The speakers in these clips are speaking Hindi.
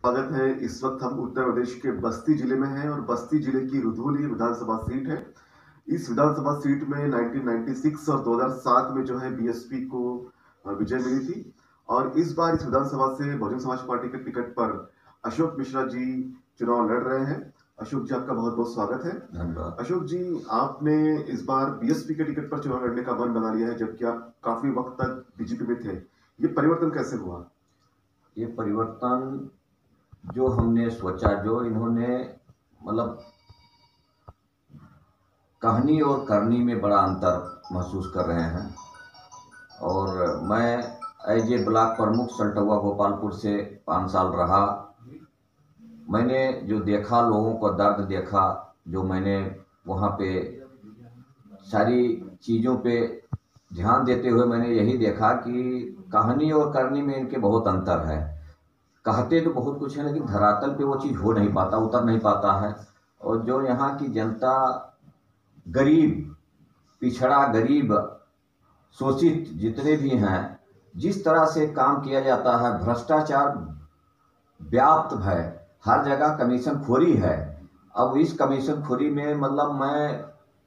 स्वागत है। इस वक्त हम उत्तर प्रदेश के बस्ती जिले में हैं और बस्ती जिले की रुधौली विधानसभा सीट है। इस विधानसभा सीट में 1996 और 2007 में जो है बीएसपी को विजय मिली थी और इस बार इस विधानसभा से बहुजन समाज पार्टी के टिकट पर अशोक मिश्रा जी चुनाव लड़ रहे हैं। अशोक जी, आपका बहुत बहुत स्वागत है। धन्यवाद। अशोक जी, आपने इस बार बीएसपी के टिकट पर चुनाव लड़ने का मन बना लिया है, जबकि आप काफी वक्त तक बीजेपी में थे। ये परिवर्तन कैसे हुआ? ये परिवर्तन जो हमने सोचा, जो इन्होंने मतलब कहानी और करनी में बड़ा अंतर महसूस कर रहे हैं। और मैं एज ए ब्लॉक प्रमुख सल्टुआ गोपालपुर से 5 साल रहा। मैंने जो देखा, लोगों का दर्द देखा, जो मैंने वहाँ पे सारी चीज़ों पे ध्यान देते हुए मैंने यही देखा कि कहानी और करनी में इनके बहुत अंतर है। कहते तो बहुत कुछ है, लेकिन धरातल पे वो चीज़ हो नहीं पाता, उतर नहीं पाता है। और जो यहाँ की जनता गरीब, पिछड़ा, गरीब, शोषित जितने भी हैं, जिस तरह से काम किया जाता है, भ्रष्टाचार व्याप्त है, हर जगह कमीशन खोरी है। अब इस कमीशन खोरी में मतलब मैं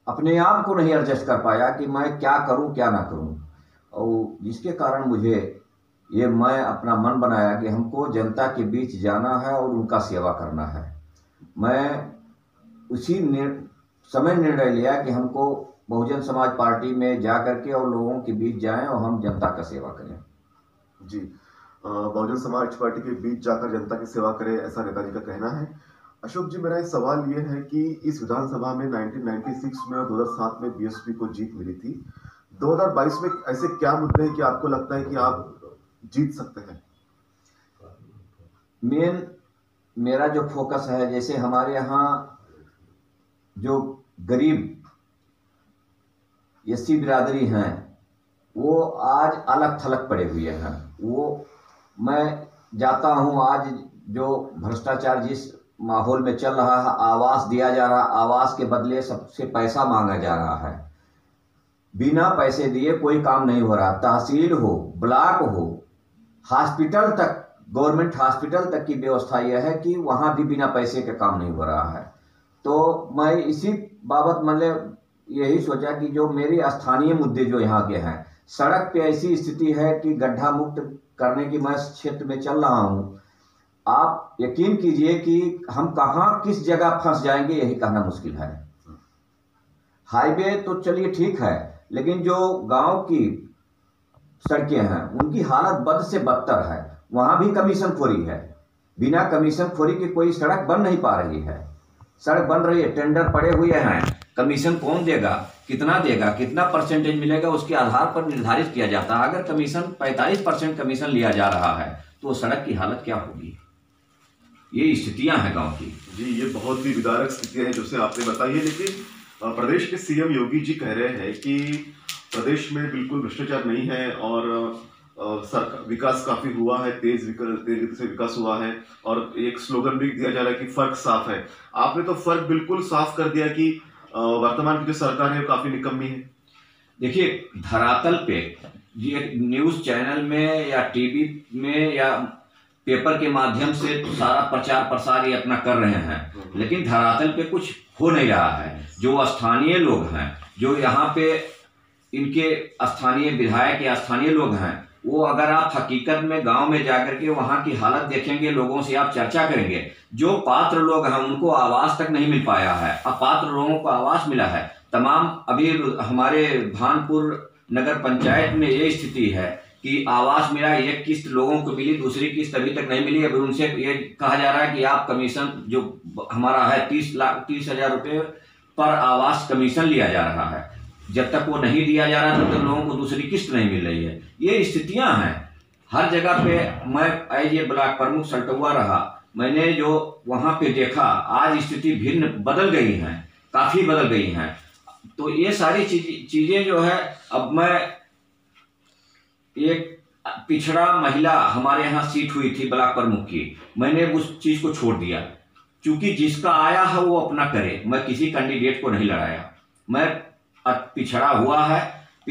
अपने आप को नहीं एडजस्ट कर पाया कि मैं क्या करूं क्या ना करूं, और जिसके कारण मुझे मैं अपना मन बनाया कि हमको जनता के बीच जाना है और उनका सेवा करना है। मैं उसी समय निर्णय लिया कि हमको बहुजन समाज पार्टी में जा करके और लोगों के बीच जाएं और हम जनता का सेवा करें। जी, बहुजन समाज पार्टी के बीच जाकर जनता की सेवा करें, ऐसा नेताजी का कहना है। अशोक जी, मेरा एक सवाल ये है कि इस विधानसभा में 1996 में और 2007 में बीएसपी को जीत मिली थी। 2022 में ऐसे क्या मुद्दे हैं कि आपको लगता है कि आप जीत सकते हैं? मेरा जो फोकस है, जैसे हमारे यहाँ जो गरीब एससी बिरादरी हैं, वो आज अलग थलग पड़े हुए हैं। वो मैं जाता हूँ, आज जो भ्रष्टाचार जिस माहौल में चल रहा है, आवास दिया जा रहा, आवास के बदले सबसे पैसा मांगा जा रहा है। बिना पैसे दिए कोई काम नहीं हो रहा। तहसील हो, ब्लॉक हो, हॉस्पिटल तक, गवर्नमेंट हॉस्पिटल तक की व्यवस्था यह है कि वहाँ भी बिना पैसे के काम नहीं हो रहा है। तो मैं इसी बाबत मतलब यही सोचा कि जो मेरे स्थानीय मुद्दे जो यहाँ के हैं, सड़क पे ऐसी स्थिति है कि गड्ढा मुक्त करने की मैं क्षेत्र में चल रहा हूँ। आप यकीन कीजिए कि हम कहाँ किस जगह फंस जाएंगे यही कहना मुश्किल है। हाईवे तो चलिए ठीक है, लेकिन जो गांव की सड़कें हैं उनकी हालत बद से बदतर है। वहां भी कमीशन खोरी है। बिना कमीशन खोरी की कोई सड़क बन नहीं पा रही है। सड़क बन रही है, टेंडर पड़े हुए हैं, कमीशन कौन देगा, कितना परसेंटेज मिलेगा, उसके आधार पर निर्धारित किया जाता है। अगर कमीशन 45% कमीशन लिया जा रहा है तो सड़क की हालत क्या होगी? ये स्थितियां हैं गांव की। जी, ये बहुत ही विदारक स्थितियां हैं जो से आपने बताई है। लेकिन प्रदेश के सीएम योगी जी कह रहे हैं कि प्रदेश में बिल्कुल भ्रष्टाचार नहीं है और विकास काफी हुआ है, तेज गति से विकास हुआ है। और एक स्लोगन भी दिया जा रहा है कि फर्क साफ है। आपने तो फर्क बिल्कुल साफ कर दिया कि वर्तमान की जो सरकार है वो काफी निकम्मी है। देखिए, धरातल पे ये न्यूज चैनल में या टीवी में या पेपर के माध्यम से तो सारा प्रचार प्रसार ये अपना कर रहे हैं, लेकिन धरातल पे कुछ हो नहीं रहा है। जो स्थानीय लोग हैं, जो यहाँ पे इनके स्थानीय विधायक या स्थानीय लोग हैं, वो अगर आप हकीकत में गांव में जाकर के वहाँ की हालत देखेंगे, लोगों से आप चर्चा करेंगे, जो पात्र लोग हैं उनको आवास तक नहीं मिल पाया है। अपात्र लोगों को आवास मिला है। तमाम अभी हमारे भानपुर नगर पंचायत में ये स्थिति है कि आवास मिला, एक किस्त लोगों को मिली, दूसरी किस्त अभी तक नहीं मिली। अभी उनसे ये कहा जा रहा है कि आप कमीशन जो हमारा है 30,000 रुपये पर आवास कमीशन लिया जा रहा है। जब तक वो नहीं दिया जा रहा तब तक लोगों को दूसरी किस्त नहीं मिल रही है। ये स्थितियां हैं हर जगह पे। मैं एज ए ब्लॉक प्रमुख सल्टुआ रहा, मैंने जो वहां पे देखा, आज स्थिति भिन्न बदल गई हैं, काफी बदल गई हैं। तो ये सारी चीजें जो है, अब मैं एक पिछड़ा महिला हमारे यहाँ सीट हुई थी ब्लॉक प्रमुख की, मैंने उस चीज को छोड़ दिया। क्योंकि जिसका आया है वो अपना करे, मैं किसी कैंडिडेट को नहीं लड़ाया। मैं पिछड़ा हुआ है,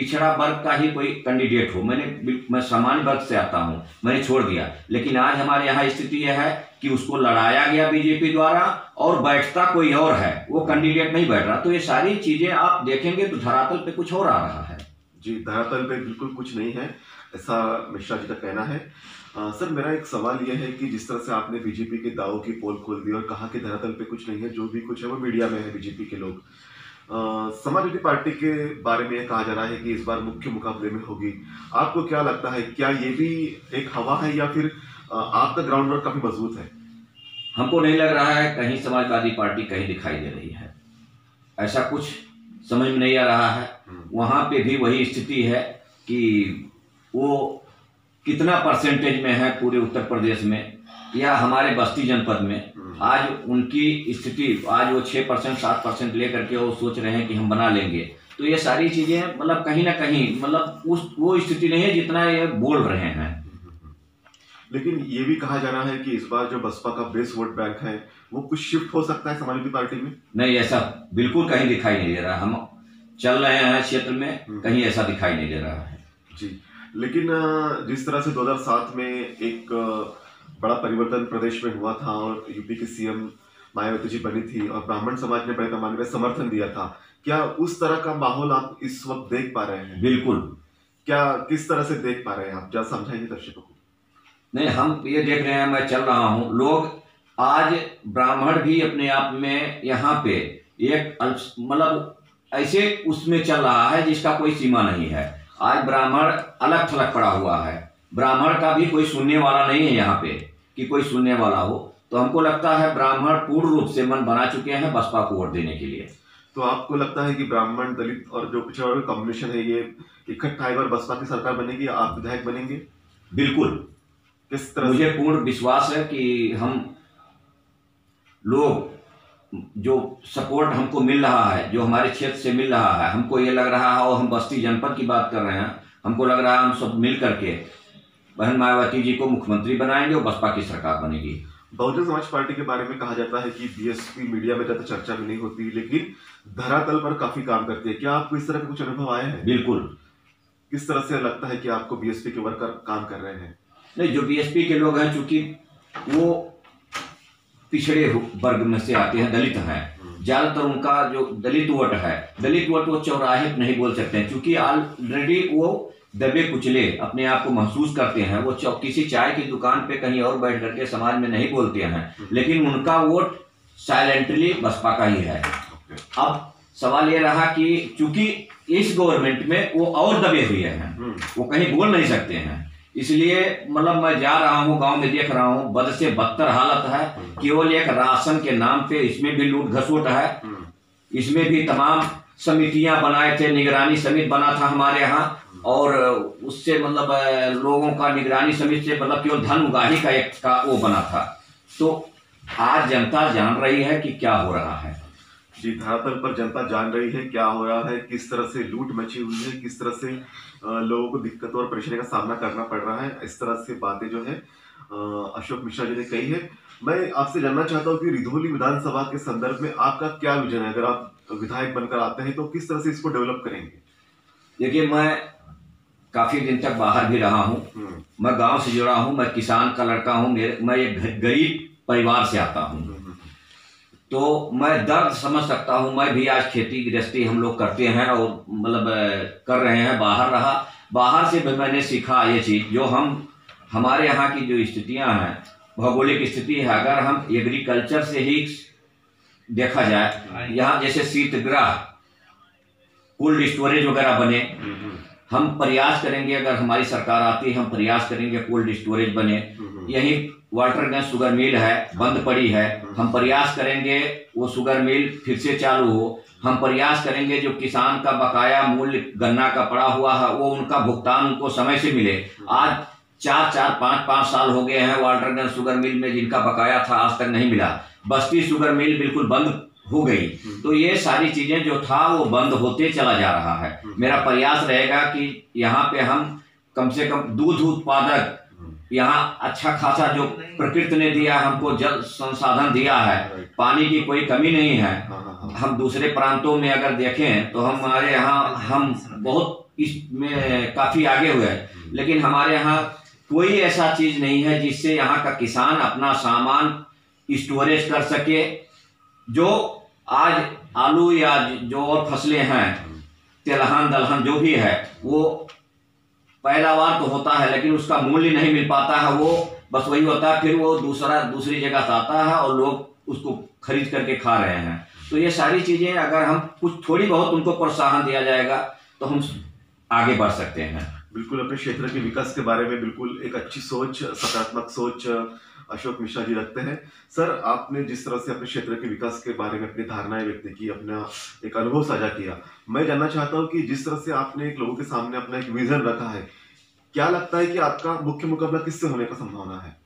पिछड़ा वर्ग का ही कोई कैंडिडेट हो। मैं सामान्य वर्ग से आता हूँ, मैंने छोड़ दिया। लेकिन आज हमारे यहाँ स्थिति यह है कि उसको लड़ाया गया बीजेपी द्वारा और बैठता कोई और है, वो कैंडिडेट नहीं बैठ रहा। तो ये सारी चीजें आप देखेंगे तो धरातल पे कुछ और आ रहा है। जी, धरातल पे बिल्कुल कुछ नहीं है, ऐसा मिश्रा जी का कहना है। सर, मेरा एक सवाल यह है कि जिस तरह से आपने बीजेपी के दावों की पोल खोल दी और कहा कि धरातल पे कुछ नहीं है, जो भी कुछ है वो मीडिया में है। बीजेपी के लोग समाजवादी पार्टी के बारे में कहा जा रहा है कि इस बार मुख्य मुकाबले में होगी। आपको क्या लगता है, क्या ये भी एक हवा है या फिर आपका ग्राउंड वर्क काफी मजबूत है? हमको नहीं लग रहा है कहीं समाजवादी पार्टी कहीं दिखाई दे रही है, ऐसा कुछ समझ में नहीं आ रहा है। वहाँ पे भी वही स्थिति है कि वो कितना परसेंटेज में है पूरे उत्तर प्रदेश में या हमारे बस्ती जनपद में। आज उनकी स्थिति, आज वो 6% 7% लेकर के वो सोच रहे हैं कि हम बना लेंगे। तो ये सारी चीजें मतलब कहीं ना कहीं मतलब वो स्थिति नहीं है जितना ये बोल रहे हैं। लेकिन ये भी कहा जा रहा है कि इस बार जो बसपा का बेस वोट बैंक है वो कुछ शिफ्ट हो सकता है समाजवादी पार्टी में। नहीं, ऐसा बिल्कुल कहीं दिखाई नहीं दे रहा। हम चल रहे हैं क्षेत्र में, कहीं ऐसा दिखाई नहीं दे रहा है। जी, लेकिन जिस तरह से 2007 में एक बड़ा परिवर्तन प्रदेश में हुआ था और यूपी की सीएम मायावती जी बनी थी और ब्राह्मण समाज ने बड़े पैमाने पर समर्थन दिया था, क्या उस तरह का माहौल आप इस वक्त देख पा रहे हैं? बिल्कुल। क्या किस तरह से देख पा रहे हैं आप, जरा समझाइए दर्शकों को। नहीं, हम ये देख रहे हैं, मैं चल रहा हूँ, लोग आज ब्राह्मण भी अपने आप में यहाँ पे एक मतलब ऐसे उसमें चल रहा है जिसका कोई सीमा नहीं है। आज ब्राह्मण अलग थलग पड़ा हुआ है, ब्राह्मण का भी कोई सुनने वाला नहीं है यहाँ पे कि कोई सुनने वाला हो। तो हमको लगता है ब्राह्मण पूर्ण रूप से मन बना चुके हैं बसपा को वोट देने के लिए। तो आपको लगता है कि ब्राह्मण, दलित और जो पिछड़ा वर्ग कॉम्बिनेशन है ये इकट्ठा एक बार बसपा की सरकार बनेगी, आप विधायक बनेंगे? बिल्कुल। किस तरह? मुझे पूर्ण विश्वास है कि हम लोग जो सपोर्ट हमको मिल रहा है, जो हमारे क्षेत्र से मिल रहा है, हमको ये लग रहा है, और हम बस्ती जनपद की बात कर रहे हैं, हमको लग रहा है हम सब मिल करके बहन मायावती जी को मुख्यमंत्री बनाएंगे और बसपा की सरकार बनेगी। बहुजन समाज पार्टी के बारे में कहा जाता है कि बीएसपी मीडिया में ज्यादा चर्चा भी नहीं होती लेकिन धरातल पर काफी काम करती है। क्या आपको इस तरह का कुछ अनुभव आया है? बिल्कुल। किस तरह से लगता है कि आपको बीएसपी के वर्कर काम कर रहे हैं? नहीं, जो बीएसपी के लोग हैं, चूंकि वो पिछड़े वर्ग में से आते हैं, दलित हैं, ज्यादातर उनका जो दलित वोट है, दलित वोट वो चौराहे नहीं बोल सकते हैं, क्योंकि ऑलरेडी वो दबे कुचले अपने आप को महसूस करते हैं। वो किसी चाय की दुकान पे कहीं और बैठ करके समाज में नहीं बोलते हैं, लेकिन उनका वोट साइलेंटली बसपा का ही है। अब सवाल ये रहा कि चूंकि इस गवर्नमेंट में वो और दबे हुए हैं, वो कहीं बोल नहीं सकते हैं, इसलिए मतलब मैं जा रहा हूँ गांव में, देख रहा हूँ बद से बदतर हालत है। केवल एक राशन के नाम पे इसमें भी लूट घसोट है, इसमें भी तमाम समितियां बनाए थे, निगरानी समिति बना था हमारे यहाँ, और उससे मतलब लोगों का निगरानी समिति से मतलब केवल धन उगाही का एक का वो बना था। तो आज जनता जान रही है कि क्या हो रहा है। जी, धरातल पर जनता जान रही है क्या हो रहा है, किस तरह से लूट मची हुई है, किस तरह से लोगों को दिक्कतों और परेशानी का सामना करना पड़ रहा है। इस तरह से बातें जो है अशोक मिश्रा जी ने कही है। मैं आपसे जानना चाहता हूँ कि रिधोली विधानसभा के संदर्भ में आपका क्या विजन है? अगर आप विधायक बनकर आते हैं तो किस तरह से इसको डेवलप करेंगे? देखिए, मैं काफी दिन तक बाहर भी रहा हूँ, मैं गांव से जुड़ा हूँ, मैं किसान का लड़का हूँ, मैं एक गरीब परिवार से आता हूँ, तो मैं दर्द समझ सकता हूँ। मैं भी आज खेती गृहस्थी हम लोग करते हैं और मतलब कर रहे हैं, बाहर रहा, बाहर से भी मैंने सीखा ये चीज़, जो हमारे यहाँ की जो स्थितियाँ हैं, भौगोलिक स्थिति है, अगर हम एग्रीकल्चर से ही देखा जाए, यहाँ जैसे शीतगृह, कोल्ड स्टोरेज वगैरह बने, हम प्रयास करेंगे, अगर हमारी सरकार आती है हम प्रयास करेंगे कोल्ड स्टोरेज बने। यही वाटर गन शुगर मिल है, बंद पड़ी है, हम प्रयास करेंगे वो शुगर मिल फिर से चालू हो। हम प्रयास करेंगे जो किसान का बकाया मूल्य गन्ना का पड़ा हुआ है वो उनका भुगतान उनको समय से मिले। आज 4-5 साल हो गए हैं वाटर गन शुगर मिल में जिनका बकाया था आज तक नहीं मिला। बस्ती शुगर मिल बिल्कुल बंद हो गई। तो ये सारी चीजें जो था वो बंद होते चला जा रहा है। मेरा प्रयास रहेगा कि यहाँ पे हम कम से कम दूध उत्पादक, यहाँ अच्छा खासा जो प्रकृति ने दिया, हमको जल संसाधन दिया है, पानी की कोई कमी नहीं है। हम दूसरे प्रांतों में अगर देखें तो हमारे यहाँ हम बहुत इसमें काफ़ी आगे हुए हैं, लेकिन हमारे यहाँ कोई ऐसा चीज़ नहीं है जिससे यहाँ का किसान अपना सामान स्टोरेज कर सके। जो आज आलू या जो और फसलें हैं, तिलहन दलहन जो भी है, वो पैदावार तो होता है लेकिन उसका मूल्य नहीं मिल पाता है। वो बस वही होता है, फिर वो दूसरी जगह से आता है और लोग उसको खरीद करके खा रहे हैं। तो ये सारी चीज़ें अगर हम कुछ थोड़ी बहुत उनको प्रोत्साहन दिया जाएगा तो हम आगे बढ़ सकते हैं। बिल्कुल, अपने क्षेत्र के विकास के बारे में बिल्कुल एक अच्छी सोच, सकारात्मक सोच अशोक मिश्रा जी रखते हैं। सर, आपने जिस तरह से अपने क्षेत्र के विकास के बारे में अपनी धारणाएं व्यक्त की, अपना एक अनुभव साझा किया, मैं जानना चाहता हूं कि जिस तरह से आपने एक लोगों के सामने अपना एक विजन रखा है, क्या लगता है कि आपका मुख्य मुकाबला किससे होने का संभावना है?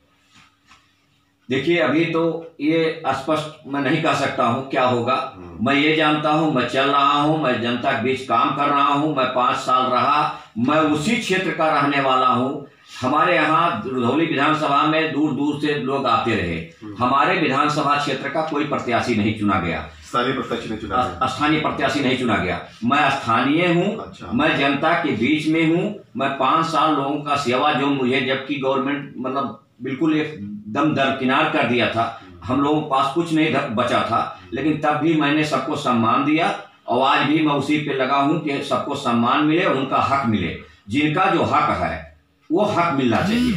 देखिए, अभी तो ये स्पष्ट मैं नहीं कह सकता हूँ क्या होगा। मैं ये जानता हूँ, मैं चल रहा हूँ, मैं जनता के बीच काम कर रहा हूँ, मैं 5 साल रहा, मैं उसी क्षेत्र का रहने वाला हूँ। हमारे यहाँ रुधौली विधानसभा में दूर दूर से लोग आते रहे। हमारे विधानसभा क्षेत्र का कोई प्रत्याशी नहीं चुना गया, स्थानीय प्रत्याशी नहीं चुना गया, स्थानीय प्रत्याशी नहीं चुना गया। मैं स्थानीय हूँ। अच्छा। मैं जनता के बीच में हूँ। मैं 5 साल लोगों का सेवा, जो मुझे जबकि गवर्नमेंट मतलब बिल्कुल एकदम दरकिनार कर दिया था, हम लोगों के पास कुछ नहीं बचा था, लेकिन तब भी मैंने सबको सम्मान दिया और आज भी मैं उसी पे लगा हूं कि सबको सम्मान मिले, उनका हक मिले। जिनका जो हक है वो हक मिलना चाहिए।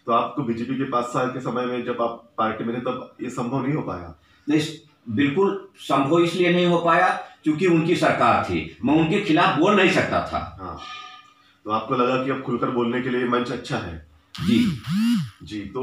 तो आपको बीजेपी के 5 साल के समय में जब आप पार्टी में थे तब ये संभव नहीं हो पाया? नहीं, बिल्कुल संभव इसलिए नहीं हो पाया क्योंकि उनकी सरकार थी, मैं उनके खिलाफ बोल नहीं सकता था। हाँ, तो आपको लगा कि अब खुलकर बोलने के लिए मंच अच्छा है? जी। तो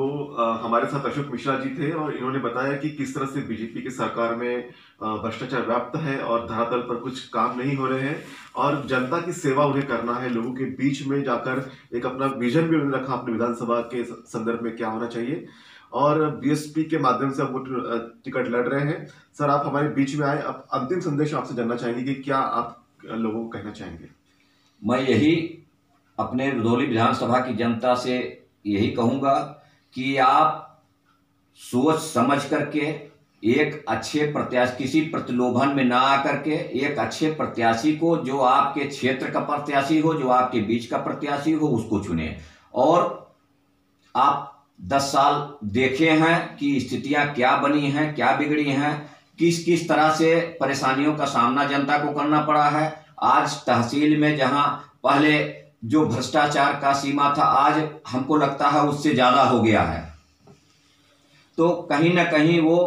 हमारे साथ अशोक मिश्रा जी थे और इन्होंने बताया कि किस तरह से बीजेपी की सरकार में भ्रष्टाचार व्याप्त है और धरातल पर कुछ काम नहीं हो रहे हैं और जनता की सेवा उन्हें करना है। लोगों के बीच में जाकर एक अपना विजन भी उन्होंने रखा अपने विधानसभा के संदर्भ में क्या होना चाहिए और बीएसपी के माध्यम से अब वो टिकट लड़ रहे हैं। सर, आप हमारे बीच में आए, अब अंतिम संदेश आपसे जानना चाहेंगे कि क्या आप लोगों को कहना चाहेंगे? मैं यही अपने रुधौली विधानसभा की जनता से यही कहूँगा कि आप सोच समझ करके एक अच्छे प्रत्याशी, किसी प्रलोभन में ना आकर के एक अच्छे प्रत्याशी को, जो आपके क्षेत्र का प्रत्याशी हो, जो आपके बीच का प्रत्याशी हो, उसको चुने। और आप 10 साल देखे हैं कि स्थितियां क्या बनी हैं, क्या बिगड़ी हैं, किस किस तरह से परेशानियों का सामना जनता को करना पड़ा है। आज तहसील में जहां पहले जो भ्रष्टाचार का सीमा था, आज हमको लगता है उससे ज्यादा हो गया है। तो कहीं ना कहीं वो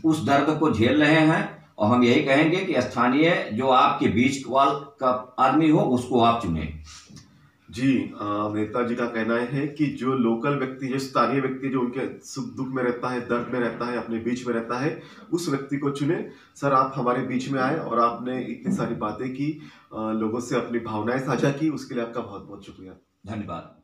उस दर्द को झेल रहे हैं और हम यही कहेंगे कि स्थानीय जो आपके बीच वाल का आदमी हो उसको आप चुने। जी, नेताजी का कहना है कि जो लोकल व्यक्ति, जो स्थानीय व्यक्ति, जो उनके सुख दुख में रहता है, दर्द में रहता है, अपने बीच में रहता है, उस व्यक्ति को चुने। सर, आप हमारे बीच में आए और आपने इतनी सारी बातें की, लोगों से अपनी भावनाएं साझा की, उसके लिए आपका बहुत बहुत शुक्रिया। धन्यवाद।